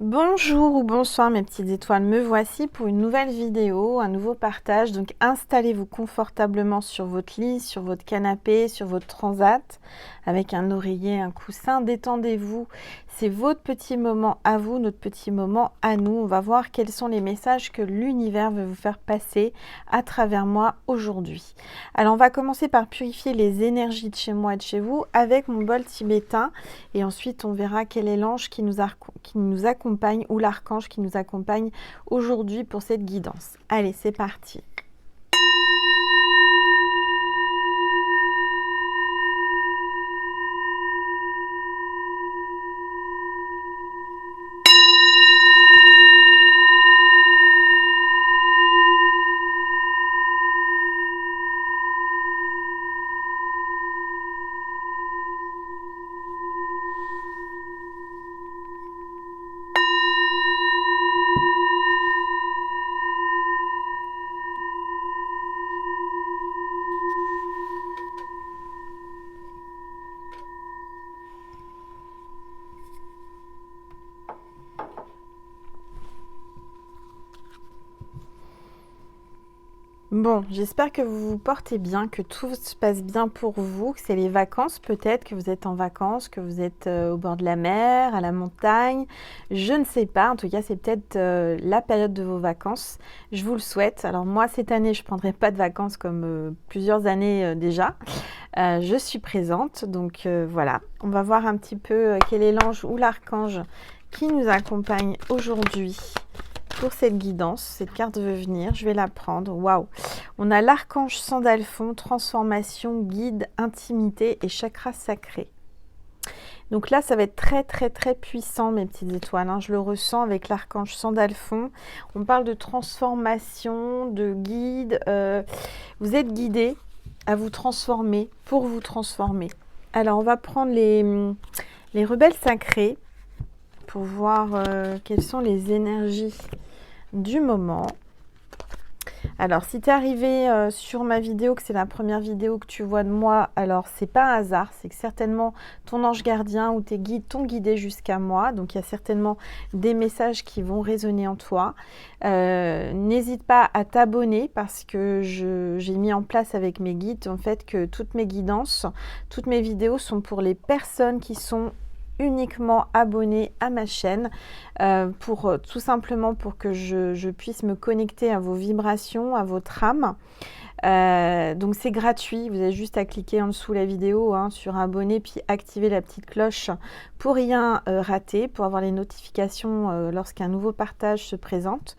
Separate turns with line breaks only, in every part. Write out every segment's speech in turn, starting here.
Bonjour ou bonsoir mes petites étoiles, me voici pour une nouvelle vidéo, un nouveau partage. Donc installez-vous confortablement sur votre lit, sur votre canapé, sur votre transat, avec un oreiller, un coussin, détendez-vous. C'est votre petit moment à vous, notre petit moment à nous. On va voir quels sont les messages que l'univers veut vous faire passer à travers moi aujourd'hui. Alors on va commencer par purifier les énergies de chez moi et de chez vous avec mon bol tibétain. Et ensuite on verra quel est l'ange qui nous accompagne ou l'archange qui nous accompagne aujourd'hui pour cette guidance. Allez, c'est parti. Bon, j'espère que vous vous portez bien, que tout se passe bien pour vous, que c'est les vacances peut-être, que vous êtes en vacances, que vous êtes au bord de la mer, à la montagne. Je ne sais pas, en tout cas c'est peut-être la période de vos vacances. Je vous le souhaite. Alors moi cette année je ne prendrai pas de vacances comme plusieurs années déjà. Je suis présente, donc voilà. On va voir un petit peu quel est l'ange ou l'archange qui nous accompagne aujourd'hui. Pour cette guidance, cette carte veut venir, je vais la prendre. Waouh! On a l'archange Sandalphon, transformation, guide, intimité et chakra sacré. Donc là, ça va être très puissant, mes petites étoiles. Hein. Je le ressens avec l'archange Sandalphon. On parle de transformation, de guide. Vous êtes guidé à vous transformer, pour vous transformer. Alors, on va prendre les rebelles sacrés pour voir quelles sont les énergies du moment. Alors si tu es arrivé sur ma vidéo, que c'est la première vidéo que tu vois de moi, alors c'est pas un hasard, c'est que certainement ton ange gardien ou tes guides t'ont guidé jusqu'à moi, donc il y a certainement des messages qui vont résonner en toi. N'hésite pas à t'abonner parce que j'ai mis en place avec mes guides en fait que toutes mes guidances, toutes mes vidéos sont pour les personnes qui sont uniquement abonné à ma chaîne tout simplement pour que je puisse me connecter à vos vibrations, à votre âme. Donc c'est gratuit, vous avez juste à cliquer en dessous la vidéo sur abonner puis activer la petite cloche pour rien rater, pour avoir les notifications lorsqu'un nouveau partage se présente.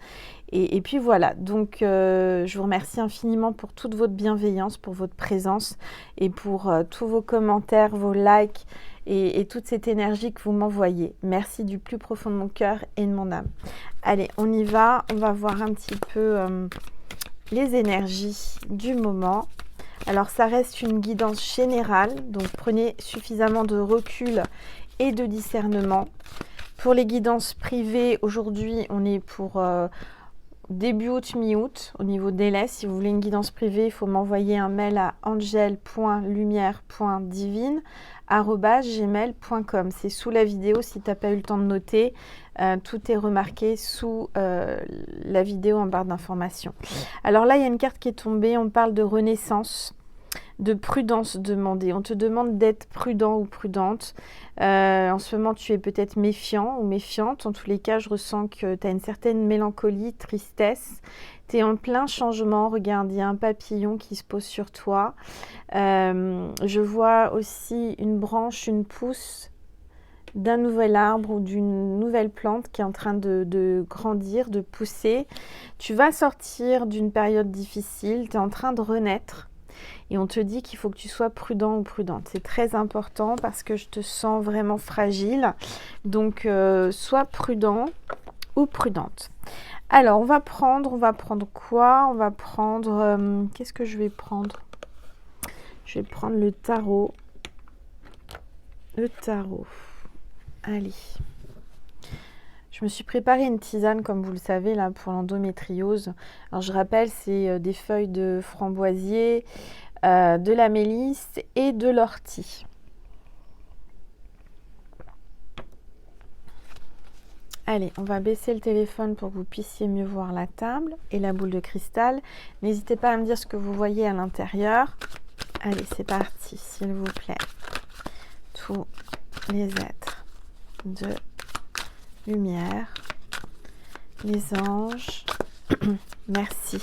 Et puis voilà, donc je vous remercie infiniment pour toute votre bienveillance, pour votre présence et pour tous vos commentaires, vos likes et toute cette énergie que vous m'envoyez. Merci du plus profond de mon cœur et de mon âme. Allez, on y va, on va voir un petit peu les énergies du moment. Alors ça reste une guidance générale, donc prenez suffisamment de recul et de discernement. Pour les guidances privées, aujourd'hui on est pour début août, mi-août, au niveau délai. Si vous voulez une guidance privée, il faut m'envoyer un mail à angel.lumière.divine@gmail.com. C'est sous la vidéo, si tu n'as pas eu le temps de noter. Tout est remarqué sous la vidéo en barre d'informations. Alors là, il y a une carte qui est tombée. On parle de renaissance, de prudence demandée. On te demande d'être prudent ou prudente. En ce moment, tu es peut-être méfiant ou méfiante. En tous les cas, je ressens que tu as une certaine mélancolie, tristesse. Tu es en plein changement. Regarde, il y a un papillon qui se pose sur toi. Je vois aussi une branche, une pousse d'un nouvel arbre ou d'une nouvelle plante qui est en train de grandir, de pousser. Tu vas sortir d'une période difficile. Tu es en train de renaître. Et on te dit qu'il faut que tu sois prudent ou prudente. C'est très important parce que je te sens vraiment fragile. Donc, sois prudent ou prudente. Alors, on va prendre quoi? On va prendre... qu'est-ce que je vais prendre? Je vais prendre le tarot. Le tarot. Allez. Je me suis préparé une tisane, comme vous le savez, là, pour l'endométriose. Alors, je rappelle, c'est des feuilles de framboisier, de la mélisse et de l'ortie. Allez, on va baisser le téléphone pour que vous puissiez mieux voir la table et la boule de cristal. N'hésitez pas à me dire ce que vous voyez à l'intérieur. Allez, c'est parti, s'il vous plaît. Tous les êtres de lumière, les anges, merci.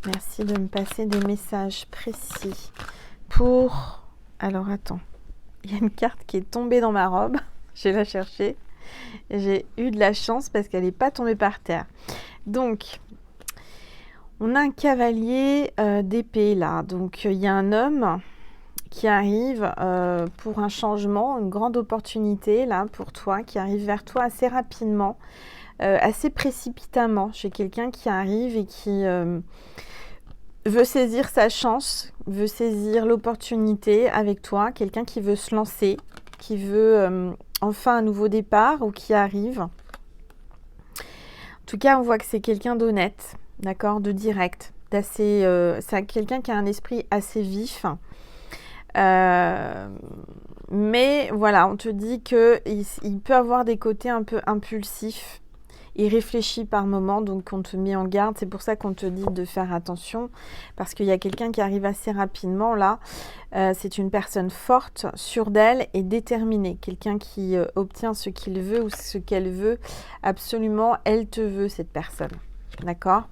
Merci de me passer des messages précis pour... Alors, attends, il y a une carte qui est tombée dans ma robe. Je vais la chercher. J'ai eu de la chance parce qu'elle n'est pas tombée par terre. Donc, on a un cavalier d'épée là. Donc, il y a un homme qui arrive pour un changement, une grande opportunité là pour toi, qui arrive vers toi assez rapidement, assez précipitamment. J'ai quelqu'un qui arrive et qui veut saisir sa chance, veut saisir l'opportunité avec toi. Quelqu'un qui veut se lancer, qui veut... enfin un nouveau départ ou qui arrive. En tout cas, on voit que c'est quelqu'un d'honnête, d'accord, de direct, d'assez. C'est quelqu'un qui a un esprit assez vif. Mais voilà, on te dit que il peut avoir des côtés un peu impulsifs. Il réfléchit par moment, donc on te met en garde. C'est pour ça qu'on te dit de faire attention, parce qu'il y a quelqu'un qui arrive assez rapidement là. C'est une personne forte, sûre d'elle et déterminée. Quelqu'un qui obtient ce qu'il veut ou ce qu'elle veut. Absolument, elle te veut, cette personne. D'accord ?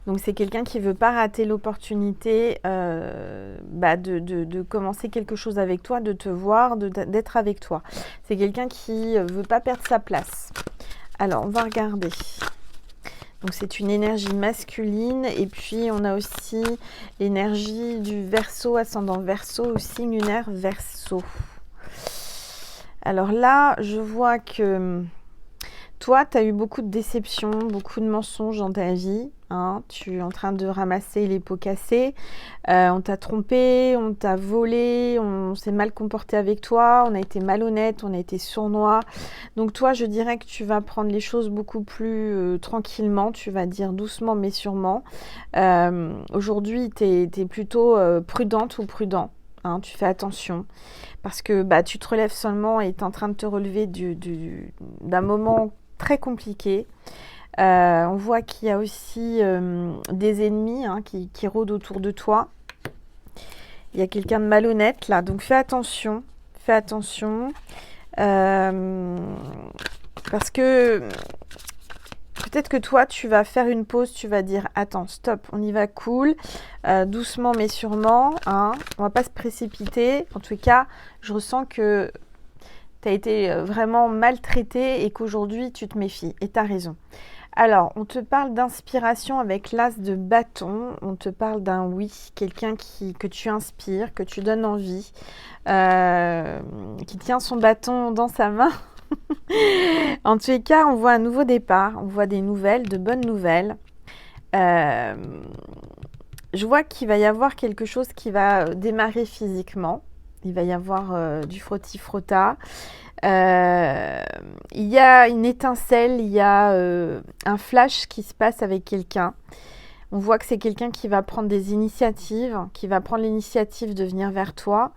Donc c'est quelqu'un qui ne veut pas rater l'opportunité de commencer quelque chose avec toi, de te voir, d'être avec toi. C'est quelqu'un qui ne veut pas perdre sa place. Alors, on va regarder. Donc, c'est une énergie masculine. Et puis, on a aussi l'énergie du Verseau, ascendant Verseau, au signe lunaire Verseau. Alors là, je vois que toi, tu as eu beaucoup de déceptions, beaucoup de mensonges dans ta vie. Hein, tu es en train de ramasser les pots cassés. On t'a trompé, on t'a volé, on s'est mal comporté avec toi, on a été malhonnête, on a été sournois. Donc toi, je dirais que tu vas prendre les choses beaucoup plus tranquillement. Tu vas dire doucement mais sûrement. Aujourd'hui, tu es plutôt prudente ou prudent. Hein, tu fais attention parce que tu te relèves seulement et tu es en train de te relever d'un moment très compliqué. On voit qu'il y a aussi des ennemis qui rôdent autour de toi. Il y a quelqu'un de malhonnête là, donc fais attention. Fais attention. Parce que peut-être que toi, tu vas faire une pause, tu vas dire « Attends, stop, on y va cool, doucement mais sûrement. Hein, on ne va pas se précipiter. En tout cas, je ressens que tu as été vraiment maltraité et qu'aujourd'hui, tu te méfies. Et tu as raison. » Alors, on te parle d'inspiration avec l'as de bâton. On te parle d'un oui, quelqu'un que tu inspires, que tu donnes envie, qui tient son bâton dans sa main. En tous les cas, on voit un nouveau départ. On voit des nouvelles, de bonnes nouvelles. Je vois qu'il va y avoir quelque chose qui va démarrer physiquement. Il va y avoir du frotti-frotta. Il y a une étincelle, il y a un flash qui se passe avec quelqu'un. On voit que c'est quelqu'un qui va prendre des initiatives, qui va prendre l'initiative de venir vers toi.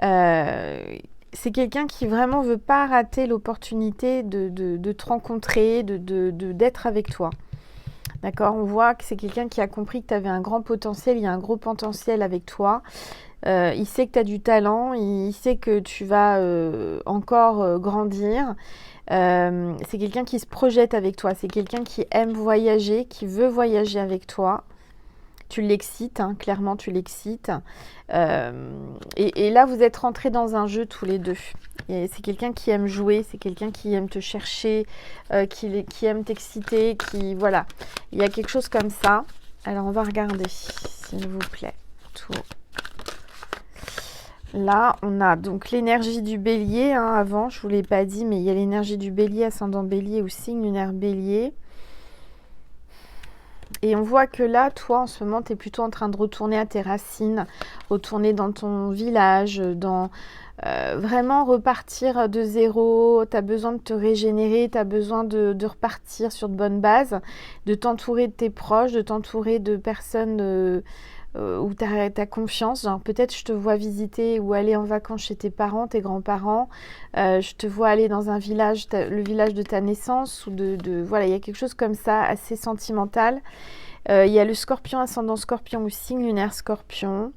C'est quelqu'un qui vraiment veut pas rater l'opportunité de te rencontrer, d'être avec toi. D'accord ? On voit que c'est quelqu'un qui a compris que tu avais un grand potentiel, il y a un gros potentiel avec toi. Il sait que tu as du talent, il sait que tu vas encore grandir. C'est quelqu'un qui se projette avec toi, c'est quelqu'un qui aime voyager, qui veut voyager avec toi. Tu l'excites, hein, clairement tu l'excites. Et là, vous êtes rentrés dans un jeu tous les deux. Et c'est quelqu'un qui aime jouer, c'est quelqu'un qui aime te chercher, qui aime t'exciter, qui... Voilà, il y a quelque chose comme ça. Alors, on va regarder, s'il vous plaît, tout. Là, on a donc l'énergie du bélier. Hein, avant, je ne vous l'ai pas dit, mais il y a l'énergie du bélier, ascendant bélier ou signe lunaire bélier. Et on voit que là, toi, en ce moment, tu es plutôt en train de retourner à tes racines, retourner dans ton village, vraiment repartir de zéro. Tu as besoin de te régénérer, tu as besoin de repartir sur de bonnes bases, de t'entourer de tes proches, de t'entourer de personnes où tu as confiance. Genre, peut-être je te vois visiter ou aller en vacances chez tes parents, tes grands-parents. Je te vois aller dans un village, le village de ta naissance. Ou voilà, il y a quelque chose comme ça, assez sentimental. Il y a le scorpion, ascendant scorpion ou signe lunaire scorpion.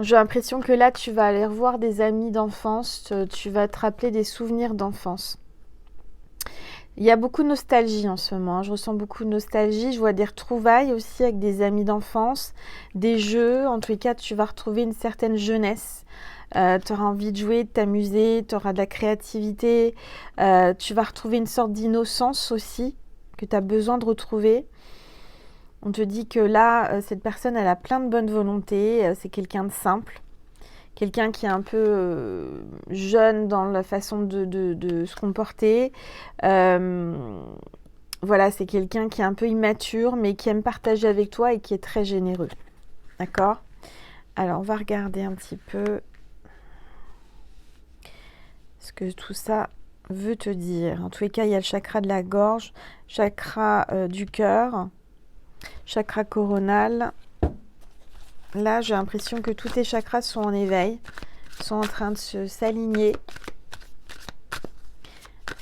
J'ai l'impression que là, tu vas aller revoir des amis d'enfance. Tu vas te rappeler des souvenirs d'enfance. Il y a beaucoup de nostalgie en ce moment, hein. Je ressens beaucoup de nostalgie. Je vois des retrouvailles aussi avec des amis d'enfance, des jeux. En tous les cas, tu vas retrouver une certaine jeunesse. Tu auras envie de jouer, de t'amuser, tu auras de la créativité. Tu vas retrouver une sorte d'innocence aussi que tu as besoin de retrouver. On te dit que là, cette personne, elle a plein de bonne volonté. C'est quelqu'un de simple. Quelqu'un qui est un peu jeune dans la façon de se comporter. Voilà, c'est quelqu'un qui est un peu immature, mais qui aime partager avec toi et qui est très généreux. D'accord? Alors, on va regarder un petit peu ce que tout ça veut te dire. En tous les cas, il y a le chakra de la gorge, chakra du cœur, chakra coronal. Là, j'ai l'impression que tous tes chakras sont en éveil, sont en train de s'aligner.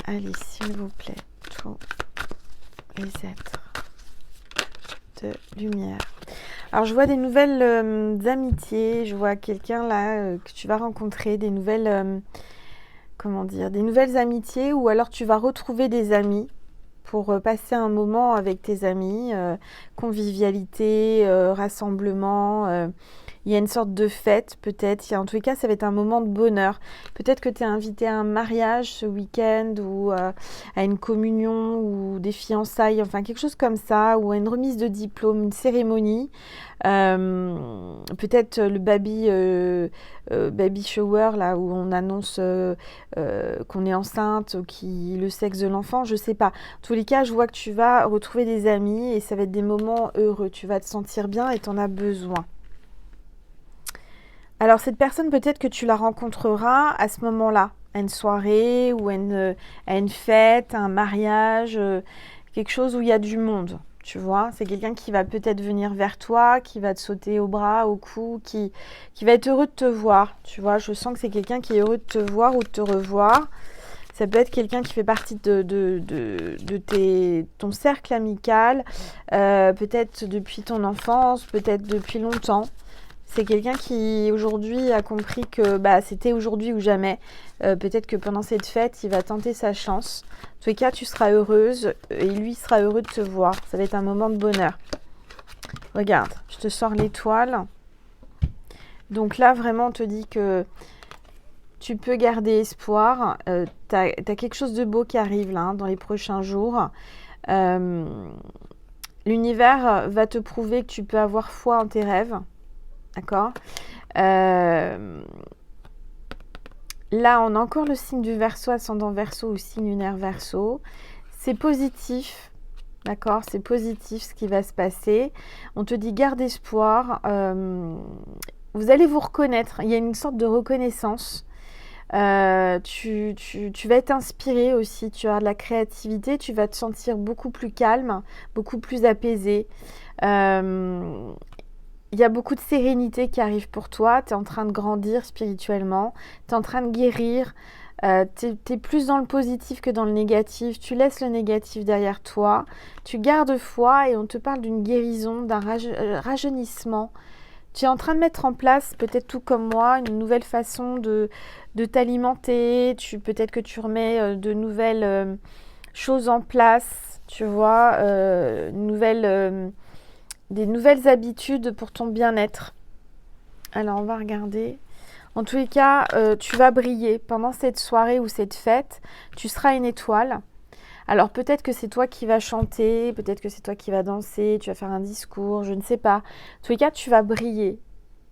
Allez, s'il vous plaît, tous les êtres de lumière. Alors, je vois des nouvelles amitiés, je vois quelqu'un là que tu vas rencontrer, des nouvelles, comment dire, des nouvelles amitiés, ou alors tu vas retrouver des amis pour passer un moment avec tes amis, convivialité, rassemblement. Il y a une sorte de fête peut-être. En tous les cas, ça va être un moment de bonheur. Peut-être que tu es invité à un mariage ce week-end ou à une communion ou des fiançailles, enfin quelque chose comme ça, ou à une remise de diplôme, une cérémonie. Peut-être le baby shower là où on annonce qu'on est enceinte, le sexe de l'enfant, je sais pas. En tous les cas, je vois que tu vas retrouver des amis et ça va être des moments heureux. Tu vas te sentir bien et tu en as besoin. Alors cette personne, peut-être que tu la rencontreras à ce moment-là, à une soirée ou à une fête, à un mariage, quelque chose où il y a du monde. Tu vois, c'est quelqu'un qui va peut-être venir vers toi, qui va te sauter au bras, au cou, qui va être heureux de te voir. Tu vois, je sens que c'est quelqu'un qui est heureux de te voir ou de te revoir. Ça peut être quelqu'un qui fait partie de ton cercle amical, peut-être depuis ton enfance, peut-être depuis longtemps. C'est quelqu'un qui aujourd'hui a compris que c'était aujourd'hui ou jamais. Peut-être que pendant cette fête, il va tenter sa chance. En tous les cas, tu seras heureuse et lui sera heureux de te voir. Ça va être un moment de bonheur. Regarde, je te sors l'étoile. Donc là, vraiment, on te dit que tu peux garder espoir. Tu as quelque chose de beau qui arrive là, hein, dans les prochains jours. L'univers va te prouver que tu peux avoir foi en tes rêves. D'accord. Là, on a encore le signe du Verseau, ascendant Verseau ou signe lunaire Verseau. C'est positif. D'accord, c'est positif ce qui va se passer. On te dit garde espoir. Vous allez vous reconnaître. Il y a une sorte de reconnaissance. Tu vas être inspiré aussi. Tu as de la créativité. Tu vas te sentir beaucoup plus calme, beaucoup plus apaisé. Il y a beaucoup de sérénité qui arrive pour toi. Tu es en train de grandir spirituellement. Tu es en train de guérir. Tu es plus dans le positif que dans le négatif. Tu laisses le négatif derrière toi. Tu gardes foi et on te parle d'une guérison, d'un rajeunissement. Tu es en train de mettre en place, peut-être tout comme moi, une nouvelle façon de t'alimenter. Peut-être que tu remets de nouvelles choses en place. Tu vois, des nouvelles habitudes pour ton bien-être. Alors, on va regarder. En tous les cas, tu vas briller pendant cette soirée ou cette fête. Tu seras une étoile. Alors, peut-être que c'est toi qui vas chanter, peut-être que c'est toi qui vas danser, tu vas faire un discours, je ne sais pas. En tous les cas, tu vas briller.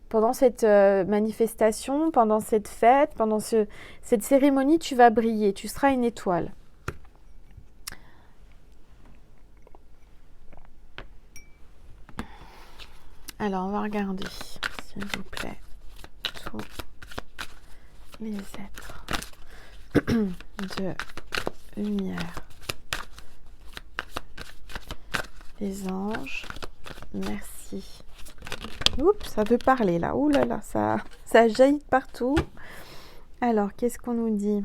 Pendant cette manifestation, pendant cette fête, pendant cette cérémonie, tu vas briller. Tu seras une étoile. Alors, on va regarder, s'il vous plaît, tous les êtres de lumière. Les anges, merci Oups, ça veut parler là. Ouh là là, ça jaillit de partout. Alors, qu'est-ce qu'on nous dit?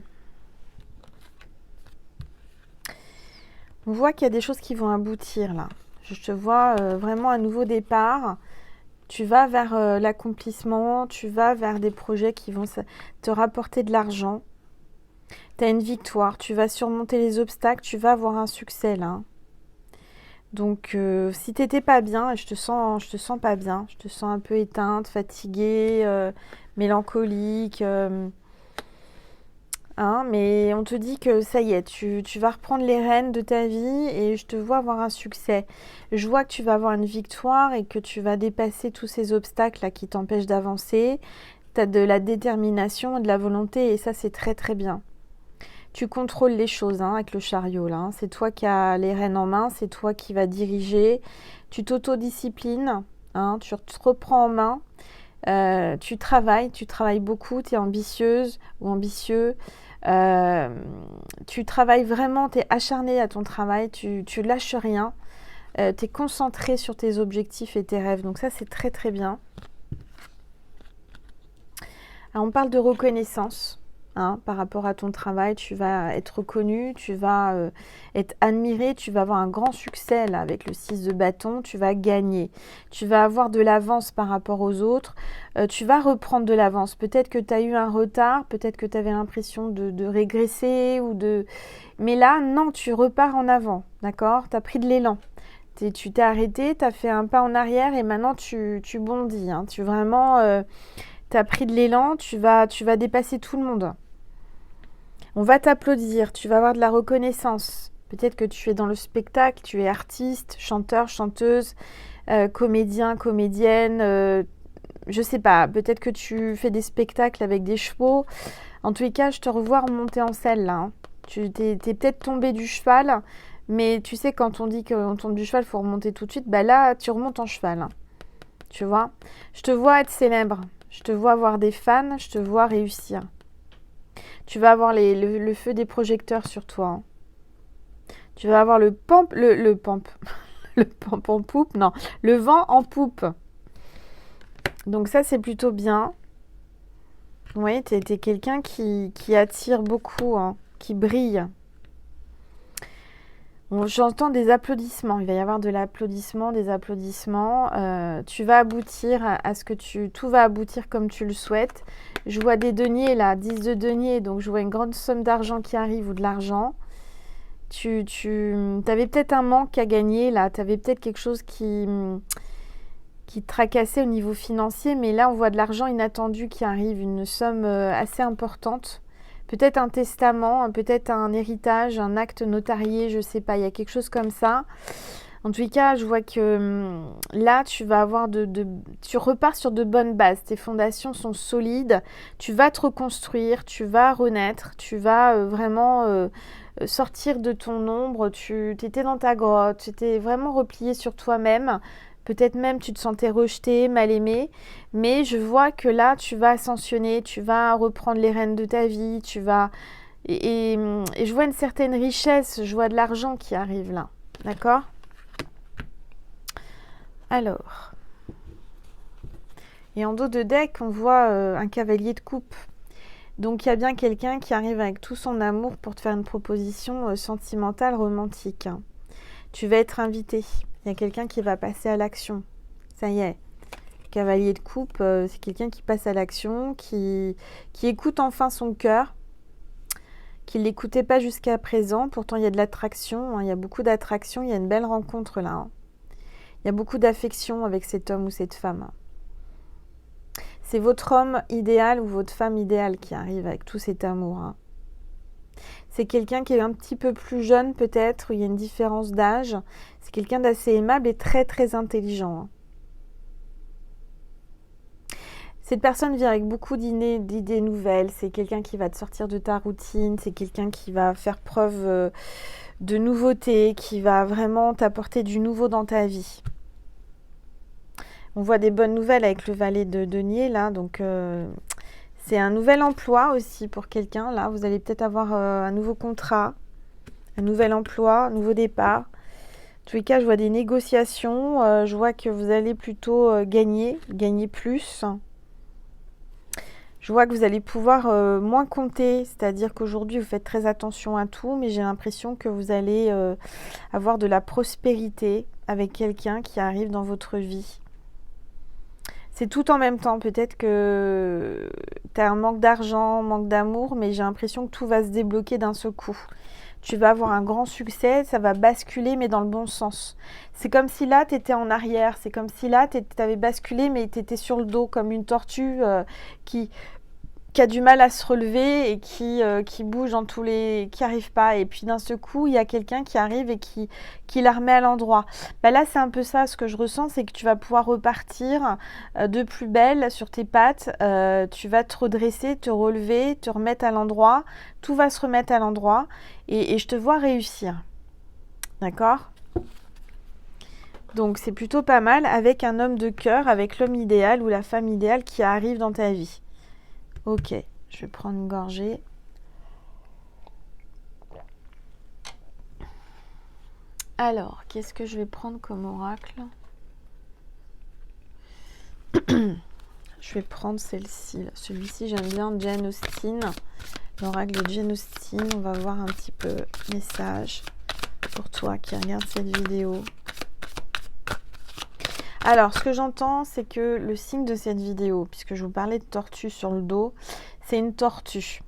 On voit qu'il y a des choses qui vont aboutir là. Je te vois vraiment un nouveau départ. Tu vas vers l'accomplissement, tu vas vers des projets qui vont te rapporter de l'argent. Tu as une victoire, tu vas surmonter les obstacles, tu vas avoir un succès là. Donc si t'étais pas bien, et je te sens pas bien, je te sens un peu éteinte, fatiguée, mélancolique, hein, mais on te dit que ça y est, tu vas reprendre les rênes de ta vie et je te vois avoir un succès. Je vois que tu vas avoir une victoire et que tu vas dépasser tous ces obstacles là qui t'empêchent d'avancer. Tu as de la détermination et de la volonté et ça c'est très très bien. Tu contrôles les choses hein, avec le chariot là. Hein. C'est toi qui as les rênes en main, c'est toi qui vas diriger. Tu t'autodisciplines, hein, tu te reprends en main. Tu travailles beaucoup, tu es ambitieuse ou ambitieux. Tu travailles vraiment, tu es acharné à ton travail, tu lâches rien. Tu es concentré sur tes objectifs et tes rêves. Donc ça, c'est très très bien. Alors, on parle de reconnaissance. Hein, par rapport à ton travail, tu vas être reconnu, tu vas être admiré, tu vas avoir un grand succès là, avec le 6 de bâton, tu vas gagner, tu vas avoir de l'avance par rapport aux autres, tu vas reprendre de l'avance. Peut-être que tu as eu un retard, peut-être que tu avais l'impression de régresser ou de... Mais là, non, tu repars en avant, d'accord? Tu as pris de l'élan. Tu t'es arrêté, tu as fait un pas en arrière et maintenant tu bondis. Hein. Tu vraiment... tu as pris de l'élan, tu vas dépasser tout le monde. On va t'applaudir, tu vas avoir de la reconnaissance. Peut-être que tu es dans le spectacle, tu es artiste, chanteur, chanteuse, comédien, comédienne, je sais pas, peut-être que tu fais des spectacles avec des chevaux. En tous les cas, je te revois remonter en selle là. Hein. Tu t'es peut-être tombé du cheval, mais tu sais, quand on dit qu'on tombe du cheval, il faut remonter tout de suite, bah là, tu remontes en cheval. Hein. Tu vois? Je te vois être célèbre, je te vois avoir des fans, je te vois réussir. Tu vas avoir le feu des projecteurs sur toi. Hein. Tu vas avoir le pamp en poupe, non, le vent en poupe. Donc ça, c'est plutôt bien. Oui, t'es quelqu'un qui attire beaucoup, hein, qui brille. Bon, j'entends des applaudissements. Il va y avoir de l'applaudissement, des applaudissements. Tu vas aboutir à ce que tout va aboutir comme tu le souhaites. Je vois des deniers là, 10 de deniers, donc je vois une grande somme d'argent qui arrive ou de l'argent. Tu avais peut-être un manque à gagner là, tu avais peut-être quelque chose qui te tracassait au niveau financier, mais là on voit de l'argent inattendu qui arrive, une somme assez importante. Peut-être un testament, peut-être un héritage, un acte notarié, je sais pas, il y a quelque chose comme ça. En tous les cas, je vois que là, tu vas avoir tu repars sur de bonnes bases. Tes fondations sont solides. Tu vas te reconstruire, tu vas renaître, tu vas vraiment sortir de ton ombre. Tu étais dans ta grotte, tu étais vraiment replié sur toi-même. Peut-être même tu te sentais rejeté, mal aimé. Mais je vois que là, tu vas ascensionner, tu vas reprendre les rênes de ta vie, tu vas... Et je vois une certaine richesse, je vois de l'argent qui arrive là. D'accord ? Alors, et en dos de deck, on voit un cavalier de coupe. Donc il y a bien quelqu'un qui arrive avec tout son amour pour te faire une proposition sentimentale, romantique. Hein. Tu vas être invité. Il y a quelqu'un qui va passer à l'action. Ça y est. Cavalier de coupe, c'est quelqu'un qui passe à l'action, qui écoute enfin son cœur, qui ne l'écoutait pas jusqu'à présent. Pourtant, il y a de l'attraction. Hein. Il y a beaucoup d'attraction. Il y a une belle rencontre là. Hein. Il y a beaucoup d'affection avec cet homme ou cette femme. C'est votre homme idéal ou votre femme idéale qui arrive avec tout cet amour. Hein. C'est quelqu'un qui est un petit peu plus jeune peut-être, où il y a une différence d'âge. C'est quelqu'un d'assez aimable et très très intelligent. Hein. Cette personne vient avec beaucoup d'idées nouvelles. C'est quelqu'un qui va te sortir de ta routine. C'est quelqu'un qui va faire preuve de nouveauté, qui va vraiment t'apporter du nouveau dans ta vie. On voit des bonnes nouvelles avec le valet de denier là, donc c'est un nouvel emploi aussi pour quelqu'un. Là, vous allez peut-être avoir un nouveau contrat, un nouvel emploi, un nouveau départ. tous les cas, je vois des négociations. Je vois que vous allez plutôt gagner plus. Je vois que vous allez pouvoir moins compter, c'est-à-dire qu'aujourd'hui, vous faites très attention à tout, mais j'ai l'impression que vous allez avoir de la prospérité avec quelqu'un qui arrive dans votre vie. C'est tout en même temps. Peut-être que tu as un manque d'argent, manque d'amour, mais j'ai l'impression que tout va se débloquer d'un seul coup. Tu vas avoir un grand succès, ça va basculer, mais dans le bon sens. C'est comme si là, tu étais en arrière. C'est comme si là, tu avais basculé, mais tu étais sur le dos, comme une tortue qui, qui a du mal à se relever et qui bouge dans tous les... qui n'arrive pas. Et puis d'un seul coup, il y a quelqu'un qui arrive et qui la remet à l'endroit. Bah là, c'est un peu ça, ce que je ressens, c'est que tu vas pouvoir repartir de plus belle sur tes pattes. Tu vas te redresser, te relever, te remettre à l'endroit. Tout va se remettre à l'endroit et je te vois réussir. D'accord ? Donc c'est plutôt pas mal avec un homme de cœur, avec l'homme idéal ou la femme idéale qui arrive dans ta vie. Ok, je vais prendre une gorgée. Alors, qu'est-ce que je vais prendre comme oracle? Je vais prendre celle-ci. Celui-ci, j'aime bien Jane Austen. L'oracle de Jane Austen. On va voir un petit peu message pour toi qui regarde cette vidéo. Alors, ce que j'entends, c'est que le signe de cette vidéo, puisque je vous parlais de tortue sur le dos, c'est une tortue.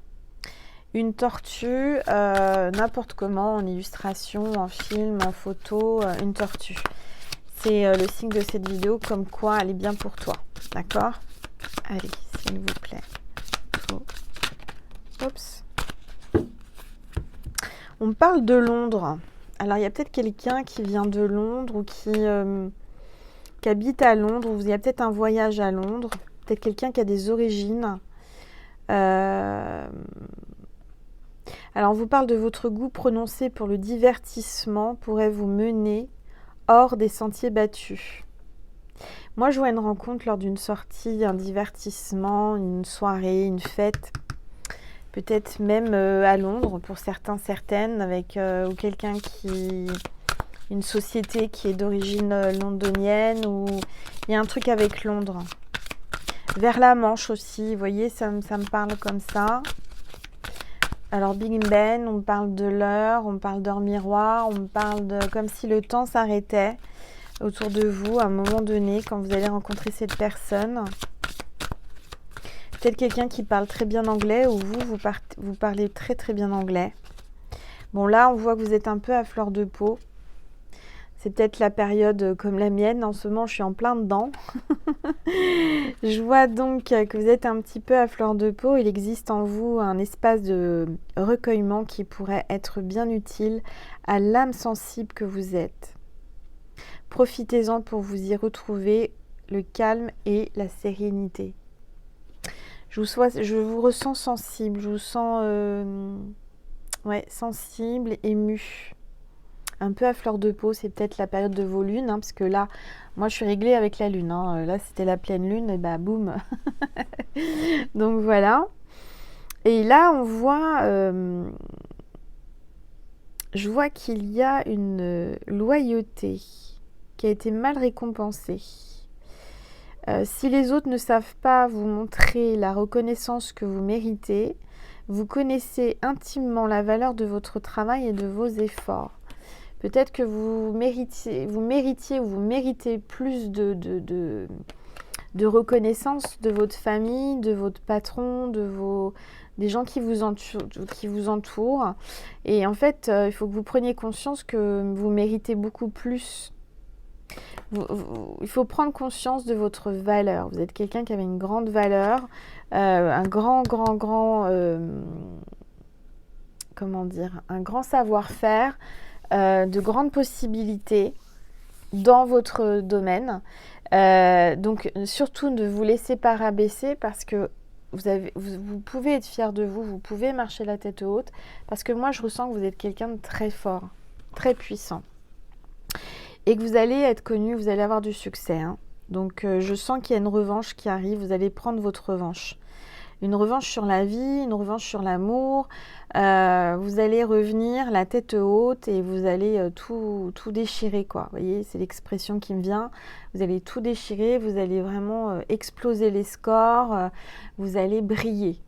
Une tortue, n'importe comment, en illustration, en film, en photo, une tortue. C'est le signe de cette vidéo, comme quoi elle est bien pour toi. D'accord? Allez, s'il vous plaît. Oh. Oups. On parle de Londres. Alors, il y a peut-être quelqu'un qui vient de Londres ou qui habite à Londres, ou il y a peut-être un voyage à Londres. Peut-être quelqu'un qui a des origines. Alors, on vous parle de votre goût prononcé pour le divertissement pourrait vous mener hors des sentiers battus. Moi, je vois une rencontre lors d'une sortie, un divertissement, une soirée, une fête. Peut-être même à Londres, pour certains, certaines, avec ou quelqu'un qui... une société qui est d'origine londonienne, ou il y a un truc avec Londres. Vers la Manche aussi, vous voyez, ça me parle comme ça. Alors Big Ben, on me parle de l'heure, on me parle d'heure miroir, on me parle de comme si le temps s'arrêtait autour de vous à un moment donné quand vous allez rencontrer cette personne. Peut-être quelqu'un qui parle très bien anglais ou vous parlez très très bien anglais. Bon là, on voit que vous êtes un peu à fleur de peau. C'est peut-être la période comme la mienne. En ce moment, je suis en plein dedans. Je vois donc que vous êtes un petit peu à fleur de peau. Il existe en vous un espace de recueillement qui pourrait être bien utile à l'âme sensible que vous êtes. Profitez-en pour vous y retrouver le calme et la sérénité. Je vous ressens sensible. Je vous sens sensible, ému. Un peu à fleur de peau, c'est peut-être la période de vos lunes, parce que là, moi je suis réglée avec la lune. Là, c'était la pleine lune, et bah boum. Donc voilà. Et là, on voit, je vois qu'il y a une loyauté qui a été mal récompensée. Si les autres ne savent pas vous montrer la reconnaissance que vous méritez, vous connaissez intimement la valeur de votre travail et de vos efforts. Peut-être que vous méritez plus de reconnaissance de votre famille, de votre patron, des gens qui vous entourent. Et en fait, il faut que vous preniez conscience que vous méritez beaucoup plus. Il faut prendre conscience de votre valeur. Vous êtes quelqu'un qui avait une grande valeur, un grand savoir-faire, de grandes possibilités dans votre domaine. Donc surtout ne vous laissez pas rabaisser parce que vous pouvez être fier de vous, vous pouvez marcher la tête haute parce que moi je ressens que vous êtes quelqu'un de très fort, très puissant et que vous allez être connu, vous allez avoir du succès. Donc je sens qu'il y a une revanche qui arrive, vous allez prendre votre revanche. Une revanche sur la vie, une revanche sur l'amour. Vous allez revenir la tête haute et vous allez tout déchirer, quoi. Vous voyez, c'est l'expression qui me vient. Vous allez tout déchirer, vous allez vraiment exploser les scores, vous allez briller.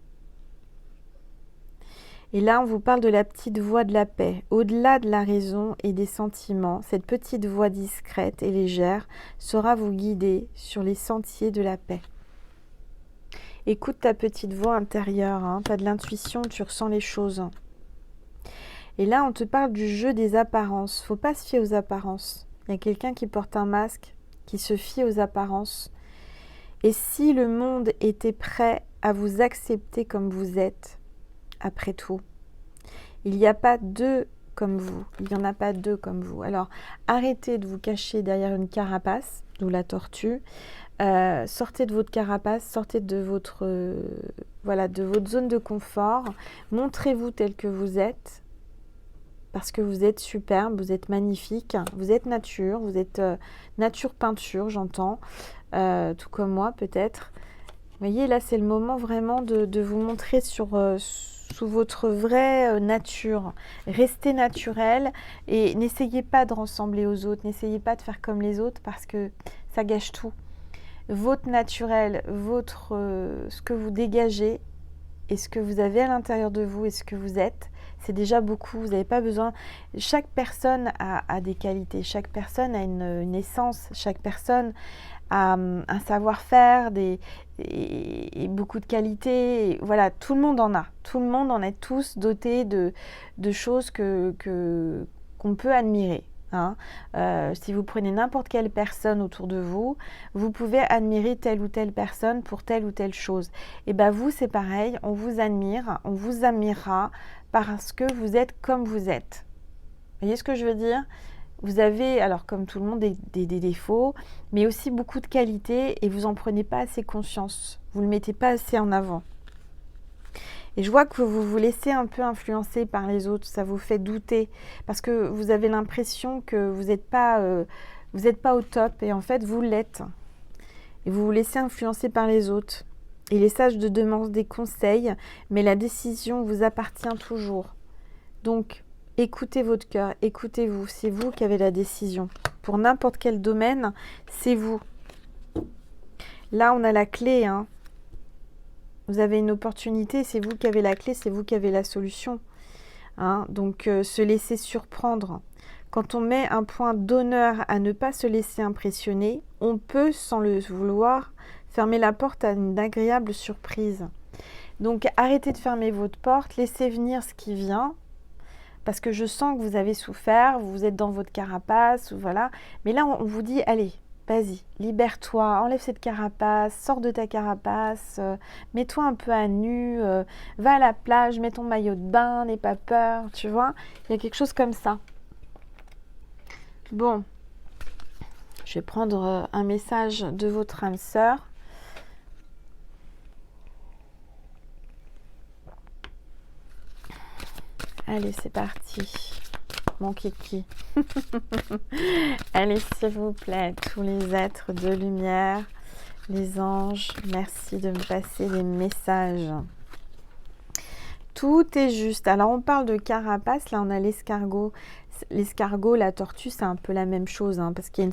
Et là, on vous parle de la petite voix de la paix. Au-delà de la raison et des sentiments, cette petite voix discrète et légère saura vous guider sur les sentiers de la paix. Écoute ta petite voix intérieure, hein. Tu as de l'intuition, tu ressens les choses. Et là, on te parle du jeu des apparences. Faut pas se fier aux apparences. Il y a quelqu'un qui porte un masque, qui se fie aux apparences. Et si le monde était prêt à vous accepter comme vous êtes, après tout, il n'y a pas deux comme vous. Il n'y en a pas deux comme vous. Alors, arrêtez de vous cacher derrière une carapace, d'où la tortue. Sortez de votre carapace, sortez de votre zone de confort. Montrez-vous tel que vous êtes. Parce que vous êtes superbe, vous êtes magnifique, vous êtes nature, vous êtes nature peinture, j'entends, tout comme moi peut-être. Vous voyez, là c'est le moment vraiment de vous montrer sous votre vraie nature. Restez naturel et n'essayez pas de ressembler aux autres, n'essayez pas de faire comme les autres parce que ça gâche tout. Votre naturel, ce que vous dégagez et ce que vous avez à l'intérieur de vous et ce que vous êtes, c'est déjà beaucoup. Vous n'avez pas besoin. Chaque personne a des qualités, chaque personne a une essence, chaque personne a un savoir-faire et beaucoup de qualités. Et voilà, tout le monde en a. Tout le monde en est tous dotés de choses qu'on peut admirer. Hein. Si vous prenez n'importe quelle personne autour de vous, vous pouvez admirer telle ou telle personne pour telle ou telle chose. Et bien vous, c'est pareil, on vous admirera parce que vous êtes comme vous êtes. Vous voyez ce que je veux dire ? Vous avez, alors comme tout le monde, des défauts, mais aussi beaucoup de qualités et vous n'en prenez pas assez conscience. Vous ne le mettez pas assez en avant. Et je vois que vous vous laissez un peu influencer par les autres, ça vous fait douter, parce que vous avez l'impression que vous n'êtes pas au top, et en fait vous l'êtes. Et vous vous laissez influencer par les autres. Il est sage de demander des conseils, mais la décision vous appartient toujours. Donc, écoutez votre cœur, écoutez-vous, c'est vous qui avez la décision. Pour n'importe quel domaine, c'est vous. Là, on a la clé, hein. Vous avez une opportunité, c'est vous qui avez la clé, c'est vous qui avez la solution. Hein, donc, se laisser surprendre. Quand on met un point d'honneur à ne pas se laisser impressionner, on peut, sans le vouloir, fermer la porte à une agréable surprise. Donc, arrêtez de fermer votre porte, laissez venir ce qui vient, parce que je sens que vous avez souffert, vous êtes dans votre carapace, voilà. Mais là, on vous dit, allez, vas-y, libère-toi, enlève cette carapace, sors de ta carapace, mets-toi un peu à nu, va à la plage, mets ton maillot de bain, n'aie pas peur, tu vois. Il y a quelque chose comme ça. Bon, je vais prendre un message de votre âme sœur. Allez, c'est parti. Mon kiki. Allez, s'il vous plaît, tous les êtres de lumière, les anges, merci de me passer les messages. Tout est juste. Alors, on parle de carapace. Là, on a l'escargot. L'escargot, la tortue, c'est un peu la même chose, hein, parce qu'il y a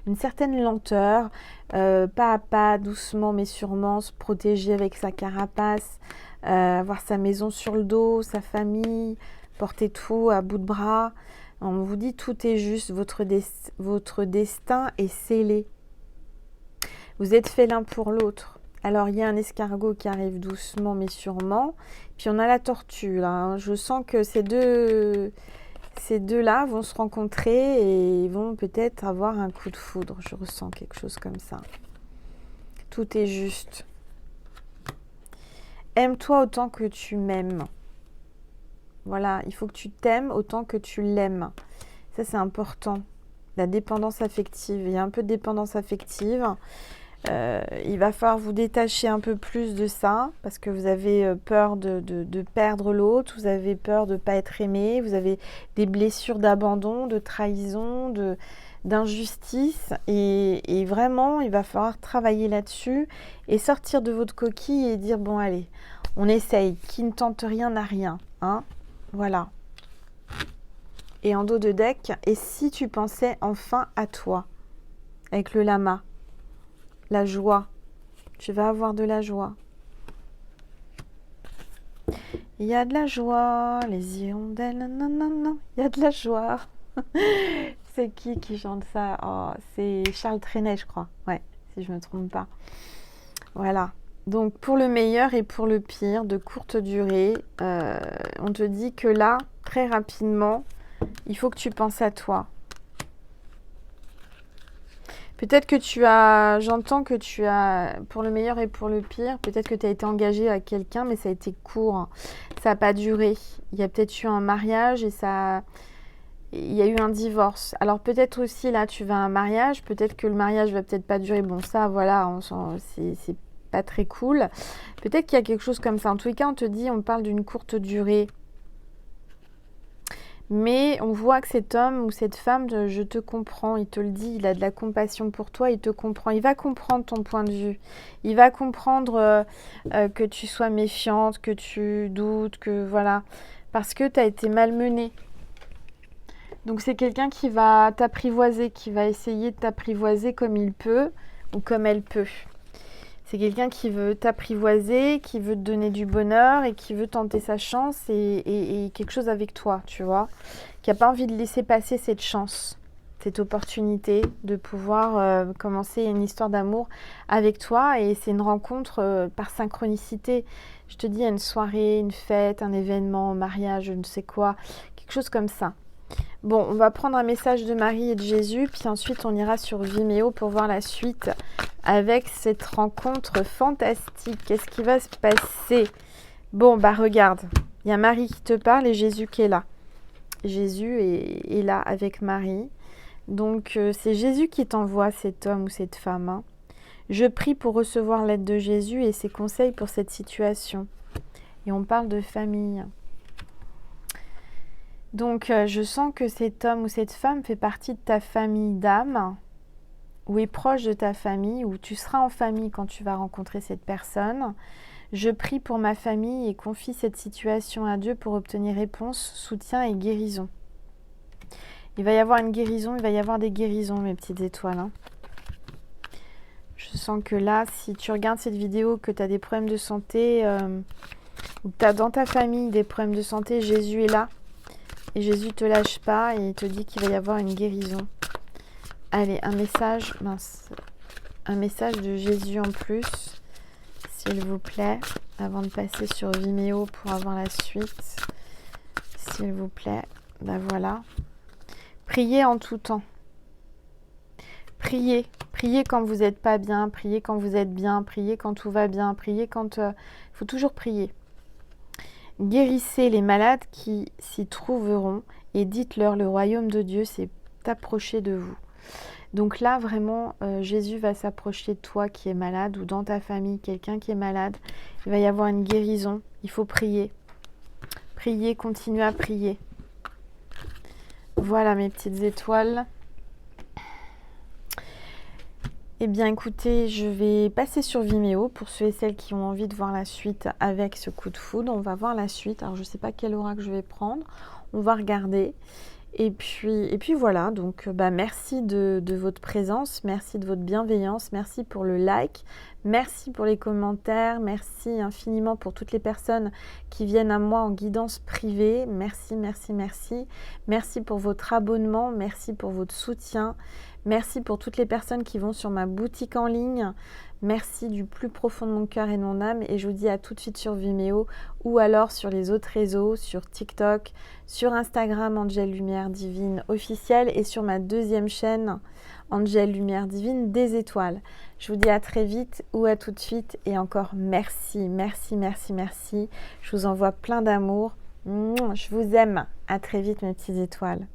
une certaine lenteur, pas à pas, doucement mais sûrement, se protéger avec sa carapace, avoir sa maison sur le dos, sa famille, porter tout à bout de bras. On vous dit tout est juste, votre destin est scellé. Vous êtes fait l'un pour l'autre. Alors, il y a un escargot qui arrive doucement mais sûrement. Puis, on a la tortue, là. Hein. Je sens que ces deux-là vont se rencontrer et vont peut-être avoir un coup de foudre. Je ressens quelque chose comme ça. Tout est juste. Aime-toi autant que tu m'aimes. Voilà, il faut que tu t'aimes autant que tu l'aimes. Ça, c'est important. La dépendance affective. Il y a un peu de dépendance affective. Il va falloir vous détacher un peu plus de ça parce que vous avez peur de perdre l'autre, vous avez peur de ne pas être aimé, vous avez des blessures d'abandon, de trahison, d'injustice et vraiment, il va falloir travailler là-dessus et sortir de votre coquille et dire, bon allez, on essaye, qui ne tente rien n'a rien, hein, voilà. Et en dos de deck, et si tu pensais enfin à toi, avec le lama, la joie, tu vas avoir de la joie. Il y a de la joie, les hirondelles, nanana, il y a de la joie. C'est qui chante ça? Oh, c'est Charles Trenet, je crois. Ouais, si je me trompe pas. Voilà. Donc, pour le meilleur et pour le pire, de courte durée, on te dit que là, très rapidement, il faut que tu penses à toi. Peut-être que j'entends que tu as, pour le meilleur et pour le pire, peut-être que tu as été engagé à quelqu'un, mais ça a été court. Ça n'a pas duré. Il y a peut-être eu un mariage et il y a eu un divorce. Alors peut-être aussi là, tu vas à un mariage, peut-être que le mariage va peut-être pas durer. Bon, ça, voilà, c'est pas très cool. Peut-être qu'il y a quelque chose comme ça. En tous les cas, on parle d'une courte durée. Mais on voit que cet homme ou cette femme, je te comprends, il te le dit, il a de la compassion pour toi, il te comprend, il va comprendre ton point de vue, il va comprendre que tu sois méfiante, que tu doutes, que voilà, parce que tu as été malmenée. Donc c'est quelqu'un qui va t'apprivoiser, qui va essayer de t'apprivoiser comme il peut ou comme elle peut. C'est quelqu'un qui veut t'apprivoiser, qui veut te donner du bonheur et qui veut tenter sa chance et quelque chose avec toi, tu vois. Qui n'a pas envie de laisser passer cette chance, cette opportunité de pouvoir commencer une histoire d'amour avec toi. Et c'est une rencontre par synchronicité. Je te dis, il y a une soirée, une fête, un événement, un mariage, je ne sais quoi, quelque chose comme ça. Bon, on va prendre un message de Marie et de Jésus, puis ensuite on ira sur Vimeo pour voir la suite avec cette rencontre fantastique. Qu'est-ce qui va se passer? Bon, bah regarde, il y a Marie qui te parle et Jésus qui est là. Jésus est là avec Marie. Donc c'est Jésus qui t'envoie cet homme ou cette femme. Hein. Je prie pour recevoir l'aide de Jésus et ses conseils pour cette situation. Et on parle de famille. Donc, je sens que cet homme ou cette femme fait partie de ta famille d'âme, ou est proche de ta famille, ou tu seras en famille quand tu vas rencontrer cette personne. Je prie pour ma famille et confie cette situation à Dieu pour obtenir réponse, soutien et guérison. Il va y avoir une guérison, il va y avoir des guérisons, mes petites étoiles. Hein. Je sens que là, si tu regardes cette vidéo, que tu as des problèmes de santé, ou que tu as dans ta famille des problèmes de santé, Jésus est là. Et Jésus ne te lâche pas et il te dit qu'il va y avoir une guérison. Allez, un message de Jésus en plus, s'il vous plaît, avant de passer sur Vimeo pour avoir la suite. S'il vous plaît, ben voilà. Priez en tout temps. Priez quand vous n'êtes pas bien, priez quand vous êtes bien, priez quand tout va bien, priez quand... Il faut toujours prier. Guérissez les malades qui s'y trouveront et dites-leur le royaume de Dieu s'est approché de vous. Donc là, vraiment, Jésus va s'approcher de toi qui es malade ou dans ta famille, quelqu'un qui est malade. Il va y avoir une guérison. Il faut prier. Priez, continuez à prier. Voilà mes petites étoiles. Eh bien écoutez, je vais passer sur Vimeo pour ceux et celles qui ont envie de voir la suite avec ce coup de foudre. On va voir la suite. Alors je ne sais pas quel oracle je vais prendre. On va regarder. Et puis voilà, donc merci de votre présence, merci de votre bienveillance, merci pour le like, merci pour les commentaires, merci infiniment pour toutes les personnes qui viennent à moi en guidance privée, merci, merci, merci, merci pour votre abonnement, merci pour votre soutien, merci pour toutes les personnes qui vont sur ma boutique en ligne, merci du plus profond de mon cœur et de mon âme et je vous dis à tout de suite sur Vimeo ou alors sur les autres réseaux, sur TikTok, sur Instagram Angèle Lumière Divine officielle et sur ma deuxième chaîne Angèle Lumière Divine des étoiles. Je vous dis à très vite ou à tout de suite et encore merci, merci, merci, merci. Je vous envoie plein d'amour. Je vous aime. À très vite mes petites étoiles.